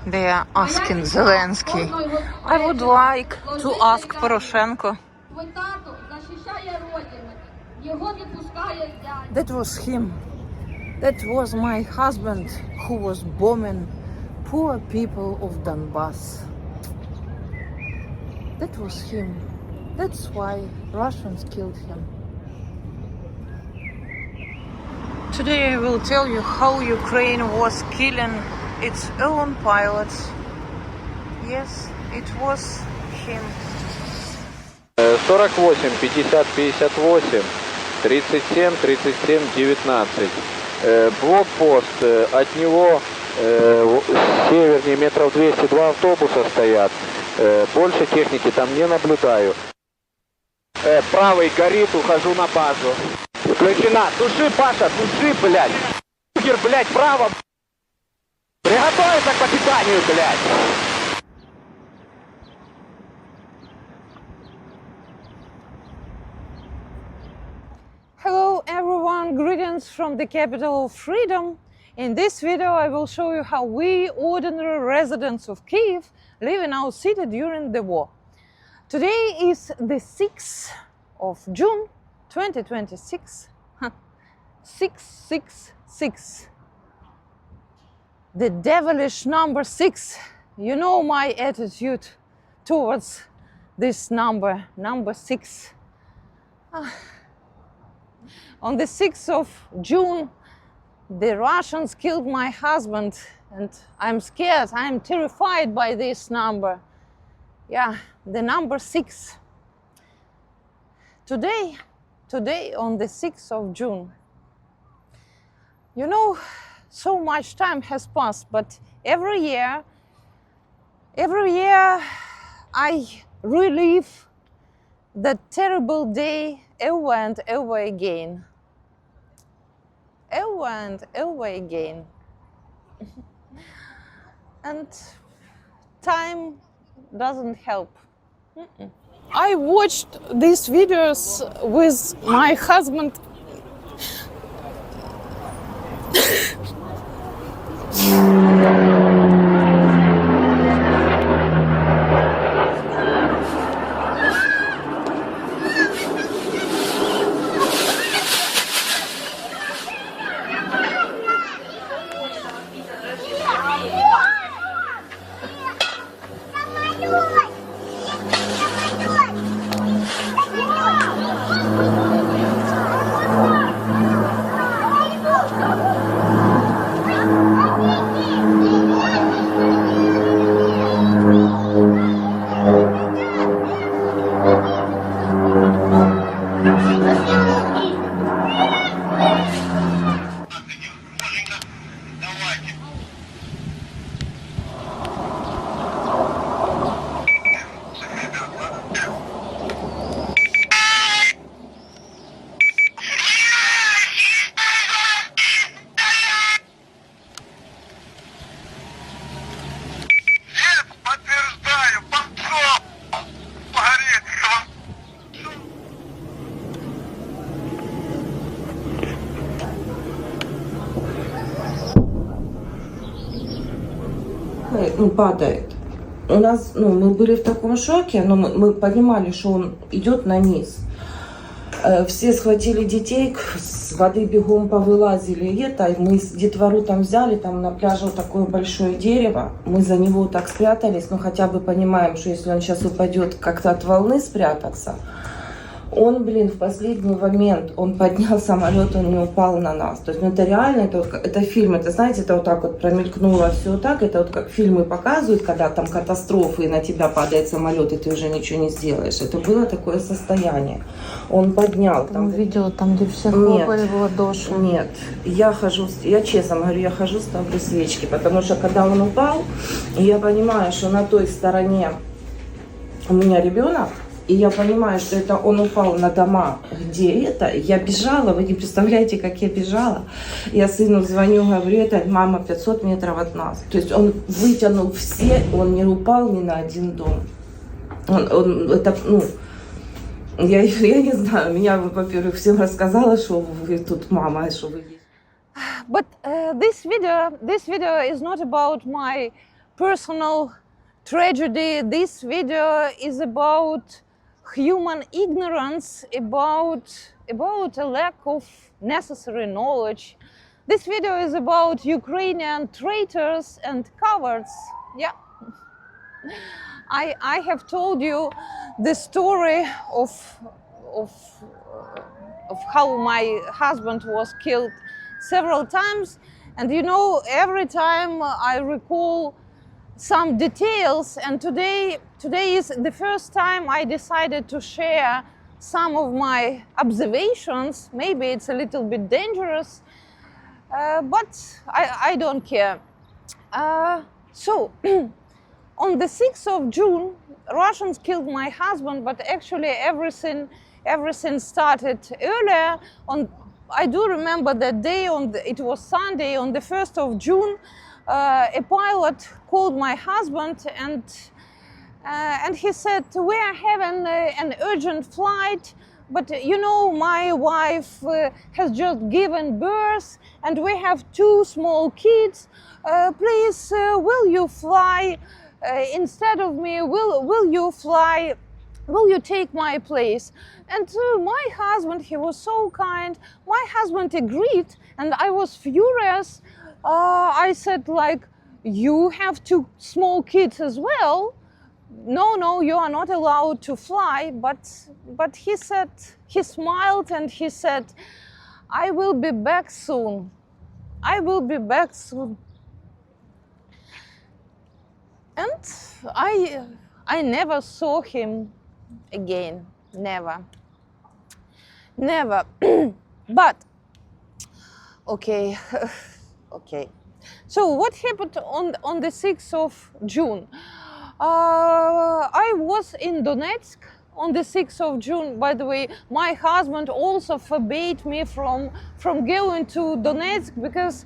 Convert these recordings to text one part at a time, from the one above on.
They are asking Zelensky. I would like to ask Poroshenko. That was him. That was my husband who was bombing poor people of Donbass. That was him. That's why Russians killed him. Today I will tell you how Ukraine was killing its own pilots. Yes, it was him. 48, 50, 58, 37, 37, 19. Блокпост, от него севернее метров 200 два автобуса стоят. Больше техники там не наблюдаю. Правый горит, ухожу на базу. Включена. Туши, Паша, туши, блядь. Фугер, блядь, право. Приготовиться к попитанию, блядь. Hello everyone, greetings from the capital of freedom. In this video I will show you how we, ordinary residents of Kyiv, live in our city during the war. Today is the 6th of June 2026. 666. The devilish number 6. You know my attitude towards this number 6. On the 6th of June, the Russians killed my husband, and I'm scared, I'm terrified by this number. Yeah, the number 6. Today, on the 6th of June, you know, so much time has passed, but every year I relive that terrible day over and over again. Over and over again. And time doesn't help. I watched these videos with my husband. Падает. У нас, мы были в таком шоке, но мы понимали, что он идет на низ. Все схватили детей, с воды бегом повылазили. И мы детвору там взяли, там на пляже вот такое большое дерево. Мы за него так спрятались, но хотя бы понимаем, что если он сейчас упадет, как-то от волны спрятаться. Он, в последний момент, он поднял самолет, он не упал на нас. То есть, это реально, это фильм, это, знаете, это вот так вот промелькнуло все так, это вот как фильмы показывают, когда там катастрофы, и на тебя падает самолет, и ты уже ничего не сделаешь. Это было такое состояние. Он поднял. Там видела, там, где все хлопали в ладоши. Нет, я честно говорю, я хожу, ставлю свечки, потому что когда он упал, я понимаю, что на той стороне у меня ребенок, и я понимаю, что это он упал на дома, где это. Я бежала, вы не представляете, как я бежала. Я сыну звоню, говорю, это мама 500 метров от нас. То есть он вытянул все, он не упал ни на один дом. Я не знаю, меня, во-первых, всем рассказала, что вы тут мама, что вы есть. But this video is not about my personal tragedy. This video is about human ignorance, about a lack of necessary knowledge. This video is about Ukrainian traitors and cowards. Yeah. I have told you the story of how my husband was killed several times, and you know, every time I recall some details, and today is the first time I decided to share some of my observations. Maybe it's a little bit dangerous, but I don't care. So on the 6th of June, Russians killed my husband, but actually everything started earlier. I do remember that day, it was Sunday, on the 1st of June, a pilot called my husband and he said, we are having an urgent flight, but you know, my wife has just given birth and we have 2 small kids. Please, will you fly instead of me? Will you fly? Will you take my place? And my husband, he was so kind. My husband agreed, and I was furious. I said, like, you have 2 small kids as well. No, you are not allowed to fly. But he said, he smiled and he said, I will be back soon. I will be back soon. And I never saw him again. Never. But okay. Okay. So what happened on the 6th of June? I was in Donetsk on the 6th of June. By the way, my husband also forbade me from going to Donetsk because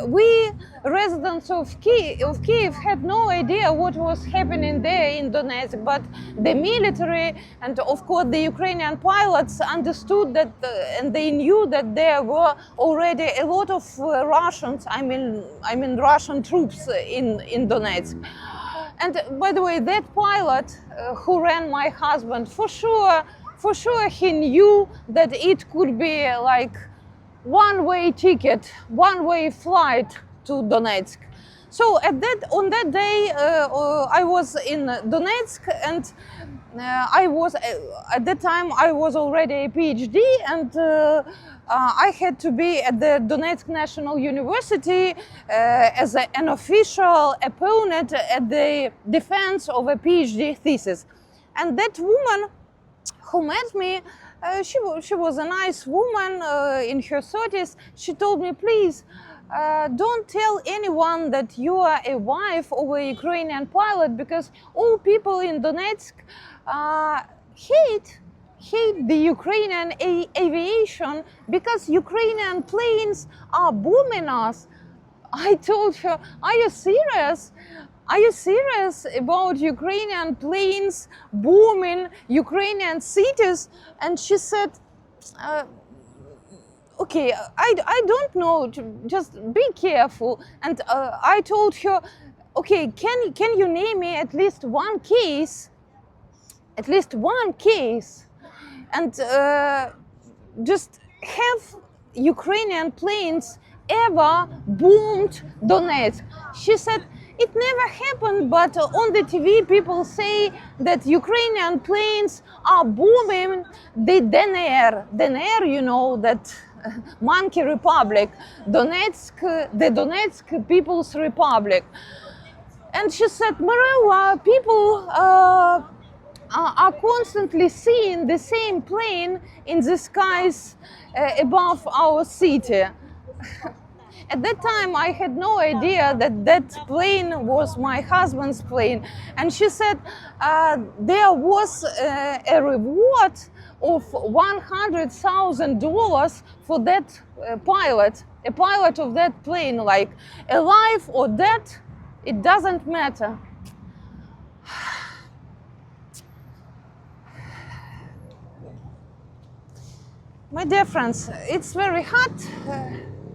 we residents of Kiev had no idea what was happening there in Donetsk, but the military and of course the Ukrainian pilots understood that and they knew that there were already a lot of Russians, I mean Russian troops in Donetsk. And by the way, that pilot who ran my husband, for sure he knew that it could be like one-way ticket, one-way flight to Donetsk. So on that day, I was in Donetsk, and I was at that time I was already a PhD, and I had to be at the Donetsk National University as an official opponent at the defense of a PhD thesis. And that woman who met me, she was a nice woman in her 30s. She told me, please, don't tell anyone that you are a wife of a Ukrainian pilot, because all people in Donetsk hate the Ukrainian aviation because Ukrainian planes are bombing us. I told her, are you serious? Are you serious about Ukrainian planes bombing Ukrainian cities? And she said, okay, I don't know, just be careful. And I told her, okay, can you name me at least one case? At least one case. And just have Ukrainian planes ever bombed Donetsk? She said, it never happened, but on the TV people say that Ukrainian planes are bombing the DNR. DNR, you know, that Monkey Republic, Donetsk, the Donetsk People's Republic. And she said, Marilla, people are constantly seeing the same plane in the skies above our city. At that time, I had no idea that that plane was my husband's plane. And she said there was a reward of $100,000 for that pilot, a pilot of that plane, like alive or dead, it doesn't matter. My dear friends, it's very hard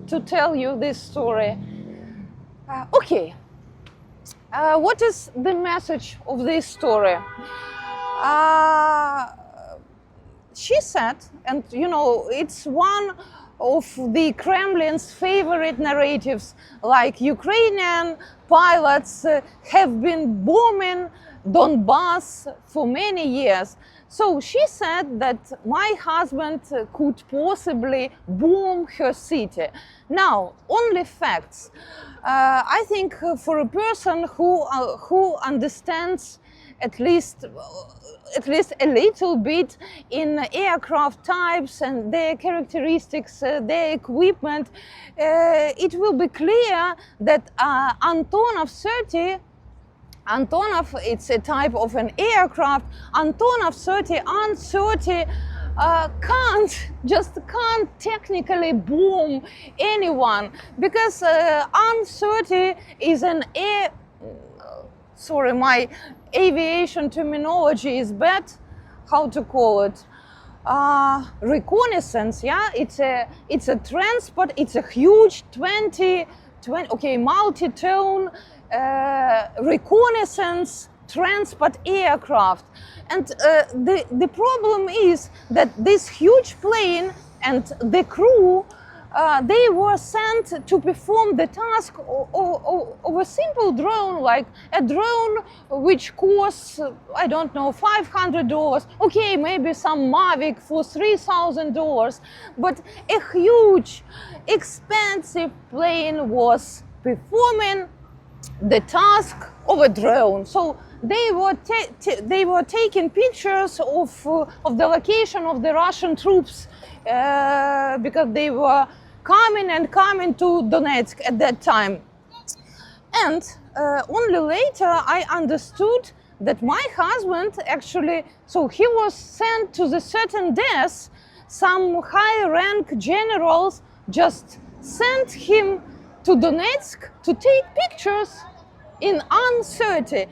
to tell you this story. Okay, What is the message of this story? She said, and you know, it's one of the Kremlin's favorite narratives, like Ukrainian pilots have been bombing Donbass for many years. So she said that my husband could possibly bomb her city. Now, only facts. I think for a person who understands at least a little bit in aircraft types and their characteristics, their equipment, it will be clear that Antonov 30, Antonov, it's a type of an aircraft. Antonov 30, An-30 can't technically bomb anyone, because An-30 is an air. Sorry, my aviation terminology is bad. How to call it? Reconnaissance. Yeah, it's a transport. It's a huge 20 multi-tone reconnaissance transport aircraft. And the problem is that this huge plane and the crew, they were sent to perform the task of a simple drone, like a drone which costs, I don't know, $500. Okay, maybe some Mavic for $3,000, but a huge, expensive plane was performing the task of a drone. So they were taking pictures of the location of the Russian troops, because they were coming to Donetsk at that time. And only later I understood that my husband actually, so he was sent to the certain death. Some high-rank generals just sent him to Donetsk to take pictures in An-30.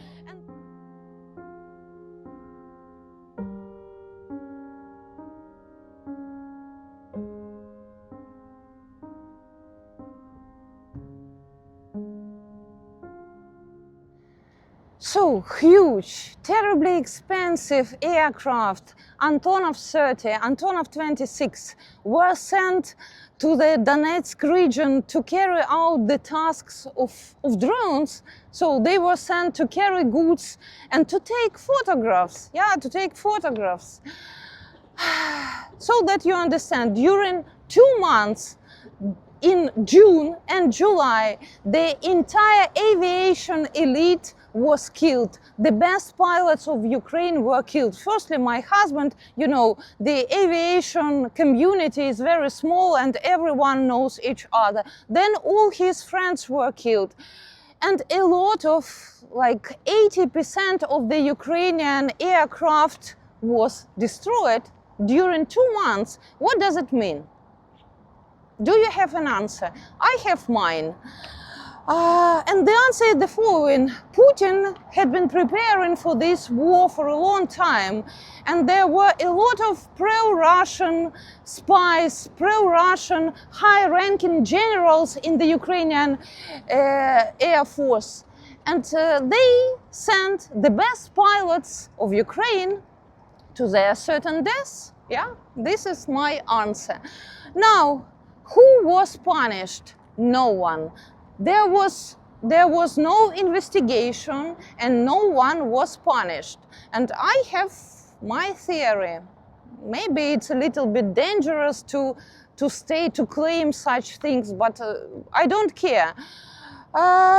So huge, terribly expensive aircraft, Antonov 30, Antonov 26, were sent to the Donetsk region to carry out the tasks of drones. So they were sent to carry goods and to take photographs. Yeah, to take photographs. So that you understand, during 2 months, in June and July, the entire aviation elite was killed. The best pilots of Ukraine were killed. Firstly, my husband, you know, the aviation community is very small and everyone knows each other. Then all his friends were killed. And a lot of, like 80% of the Ukrainian aircraft was destroyed during 2 months. What does it mean? Do you have an answer? I have mine. And the answer is the following. Putin had been preparing for this war for a long time, and there were a lot of pro-Russian spies, pro-Russian high-ranking generals in the Ukrainian Air Force. And they sent the best pilots of Ukraine to their certain death. Yeah, this is my answer. Now, who was punished? No one. There was no investigation and no one was punished. And I have my theory. Maybe it's a little bit dangerous to claim such things, but I don't care.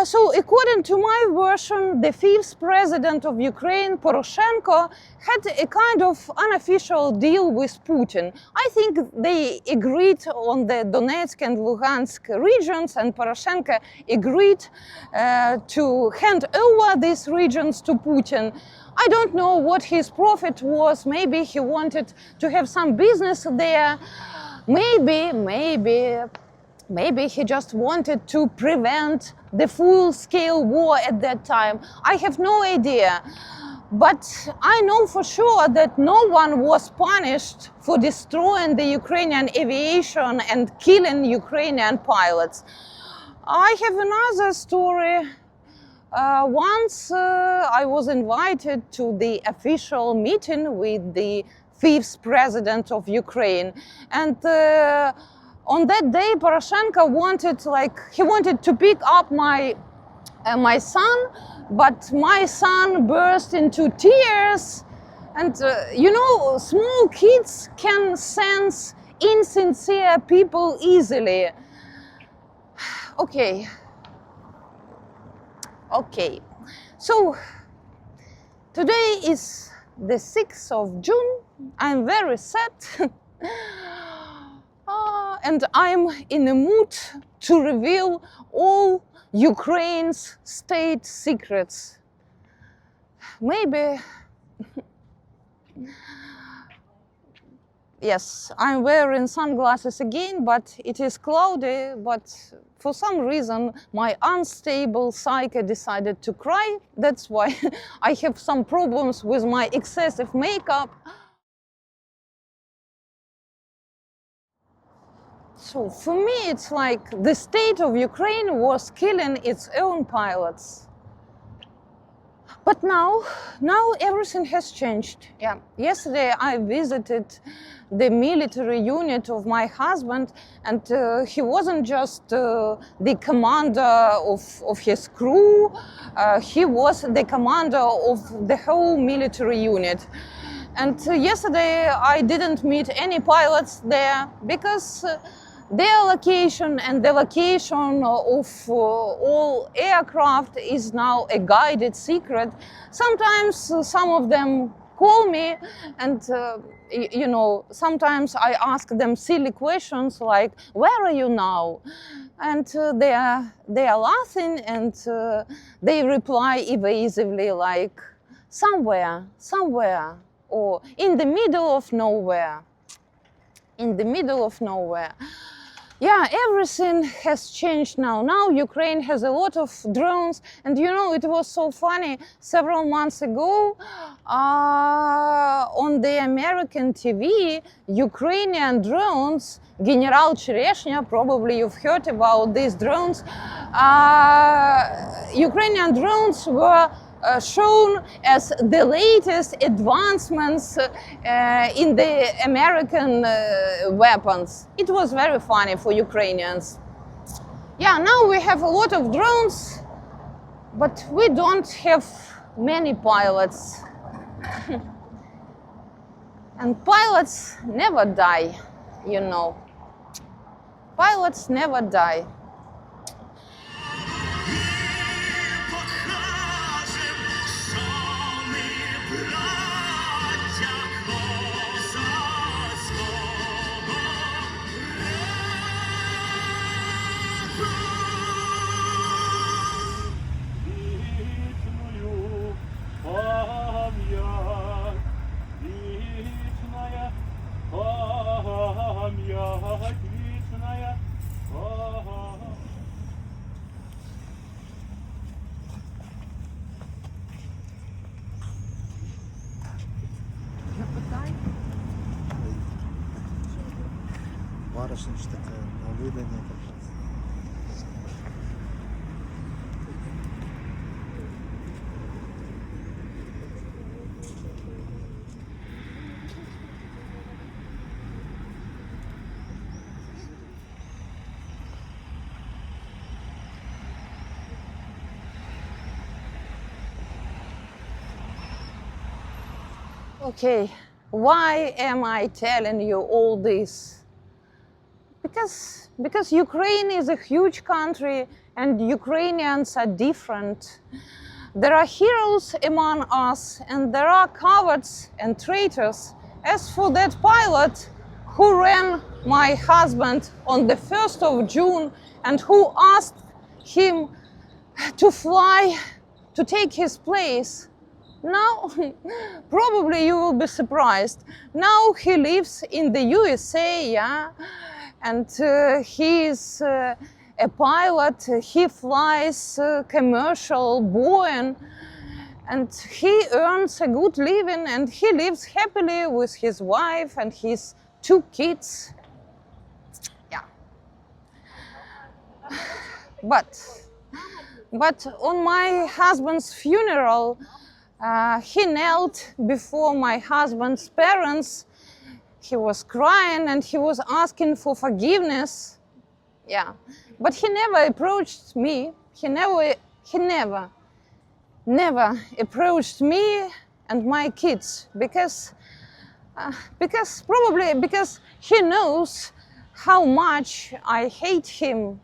So according to my version, the 5th president of Ukraine, Poroshenko, had a kind of unofficial deal with Putin. I think they agreed on the Donetsk and Luhansk regions, and Poroshenko agreed to hand over these regions to Putin. I don't know what his profit was. Maybe he wanted to have some business there. Maybe he just wanted to prevent the full-scale war at that time. I have no idea. But I know for sure that no one was punished for destroying the Ukrainian aviation and killing Ukrainian pilots. I have another story Once I was invited to the official meeting with the fifth president of Ukraine, and on that day Poroshenko wanted to pick up my son, but my son burst into tears. And you know, small kids can sense insincere people easily. Okay. So today is the 6th of June. I'm very sad. And I'm in a mood to reveal all Ukraine's state secrets. Maybe. Yes, I'm wearing sunglasses again, but it is cloudy, but for some reason my unstable psyche decided to cry. That's why I have some problems with my excessive makeup. So for me it's like the state of Ukraine was killing its own pilots. But now everything has changed. Yeah. Yesterday I visited the military unit of my husband, and he wasn't just the commander of his crew, he was the commander of the whole military unit. And yesterday I didn't meet any pilots there because their location and the location of all aircraft is now a guided secret. Sometimes some of them call me, and you know, sometimes I ask them silly questions like, "Where are you now?" And they are laughing, and they reply evasively like, "Somewhere, or in the middle of nowhere." In the middle of nowhere. Yeah, everything has changed now. Now Ukraine has a lot of drones, and you know, it was so funny. Several months ago, on the American TV, Ukrainian drones, General Chereshnya, probably you've heard about these drones, Ukrainian drones were shown as the latest advancements in the American weapons. It was very funny for Ukrainians. Yeah, now we have a lot of drones, but we don't have many pilots. And pilots never die, you know. Pilots never die. Барышня ж такая, на выданье как раз. Okay, why am I telling you all this? Because Ukraine is a huge country and Ukrainians are different. There are heroes among us and there are cowards and traitors. As for that pilot who ran my husband on the 1st of June and who asked him to fly to take his place, now, probably you will be surprised. Now he lives in the USA, yeah? And he is a pilot, he flies commercial Boeing, and he earns a good living and he lives happily with his wife and his 2 kids. Yeah. But But on my husband's funeral, he knelt before my husband's parents. He was crying and he was asking for forgiveness. Yeah, but he never approached me. He never approached me and my kids because probably because he knows how much I hate him.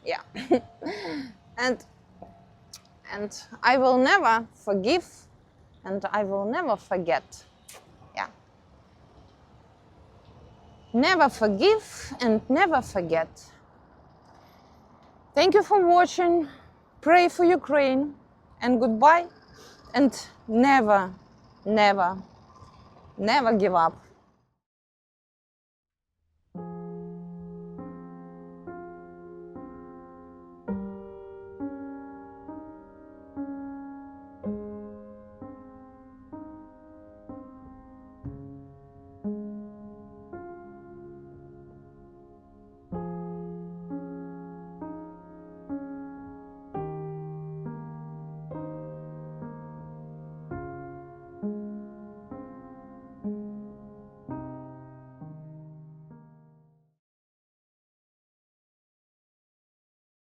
Yeah, and I will never forgive, and I will never forget. Yeah, never forgive and never forget. Thank you for watching. Pray for Ukraine, and goodbye, and never give up.